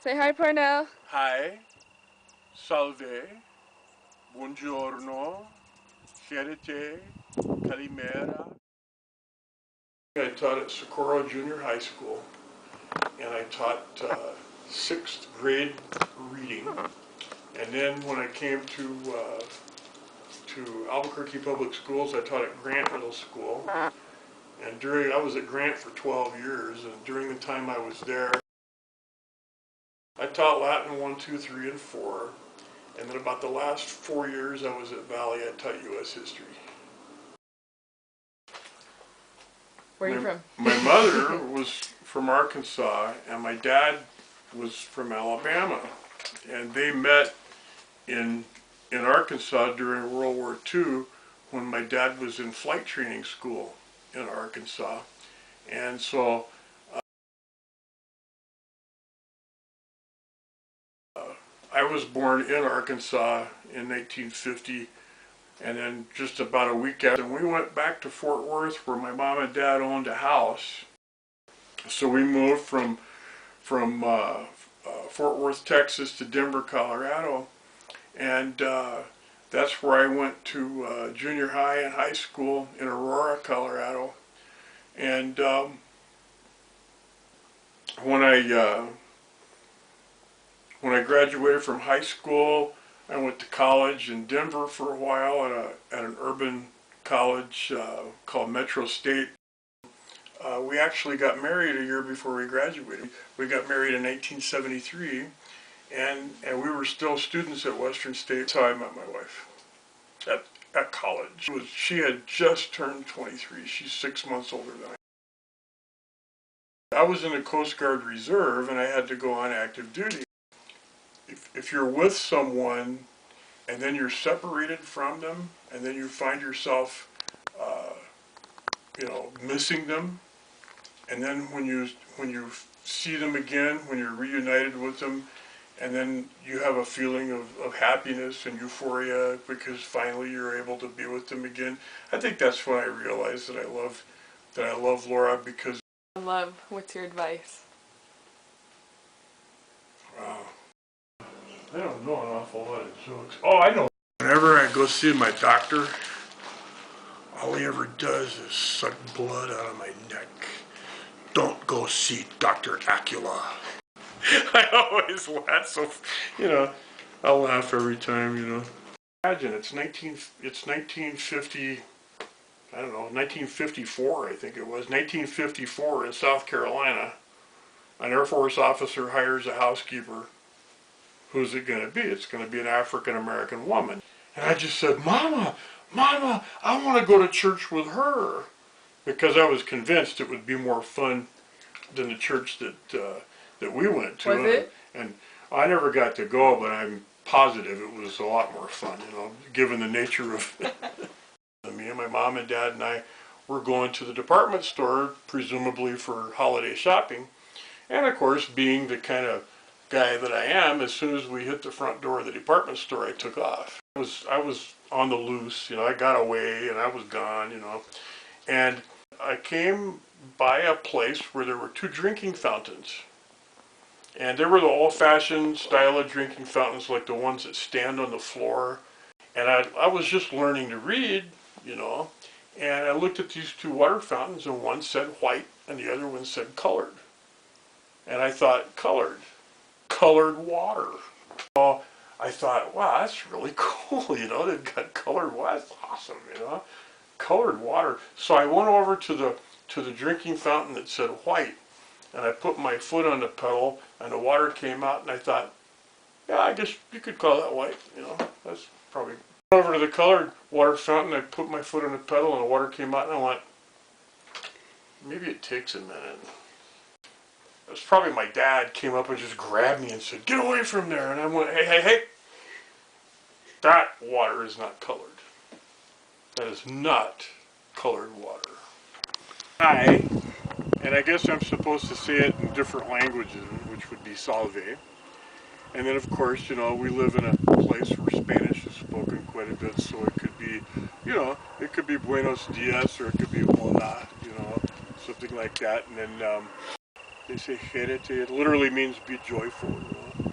Say hi, Parnell. Hi, salve, buongiorno, chiarite, calimera. I taught at Socorro Junior High School, and I taught 6th grade reading. And then when I came to Albuquerque Public Schools, I taught at Grant Middle School. And I was at Grant for 12 years, and during the time I was there, I taught Latin 1, 2, 3, and 4. And then about the last 4 years I was at Valley, I taught U.S. history. Where are you from? My mother was from Arkansas, and my dad was from Alabama. And they met in Arkansas during World War II when my dad was in flight training school in Arkansas. And so I was born in Arkansas in 1950, and then just about a week after, we went back to Fort Worth where my mom and dad owned a house. So we moved from Fort Worth, Texas to Denver, Colorado, and that's where I went to junior high and high school in Aurora, Colorado. And when I graduated from high school, I went to college in Denver for a while at an urban college called Metro State. We actually got married a year before we graduated. We got married in 1973, and we were still students at Western State. That's how I met my wife, at college. She had just turned 23. She's 6 months older than I. I was in the Coast Guard Reserve, and I had to go on active duty. If you're with someone and then you're separated from them, and then you find yourself, missing them, and then when you see them again, when you're reunited with them, and then you have a feeling of happiness and euphoria because finally you're able to be with them again. I think that's when I realized that I love Laura, because Love, what's your advice? wow. I don't know an awful lot of jokes. Oh, I know. Whenever I go see my doctor, all he ever does is suck blood out of my neck. Don't go see Dr. Acula. I always laugh, so, I'll laugh every time, Imagine, it's 1950, I don't know, 1954, I think it was. 1954 in South Carolina. An Air Force officer hires a housekeeper. Who's it going to be? It's going to be an African-American woman. And I just said, Mama, I want to go to church with her. Because I was convinced it would be more fun than the church that we went to. Was it? And I never got to go, but I'm positive it was a lot more fun, given the nature of me and my mom and dad and I were going to the department store, presumably for holiday shopping. And of course, being the kind of guy that I am, as soon as we hit the front door of the department store, I took off. I was on the loose, I got away and I was gone, And I came by a place where there were 2 drinking fountains. And they were the old-fashioned style of drinking fountains, like the ones that stand on the floor. And I was just learning to read, and I looked at these 2 water fountains, and one said white and the other one said colored. And I thought, colored water. So I thought, wow, that's really cool, they've got colored water, that's awesome, colored water. So I went over to the drinking fountain that said white, and I put my foot on the pedal, and the water came out, and I thought, yeah, I guess you could call that white, that's probably. Over to the colored water fountain, I put my foot on the pedal, and the water came out, and I went, maybe it takes a minute. It was probably my dad came up and just grabbed me and said, get away from there. And I went, hey, that water is not colored. That is not colored water. Hi, and I guess I'm supposed to say it in different languages, which would be salve. And then of course, we live in a place where Spanish is spoken quite a bit, so it could be, it could be buenos dias, or it could be hola, something like that. And then They say jerete. It literally means be joyful. You know?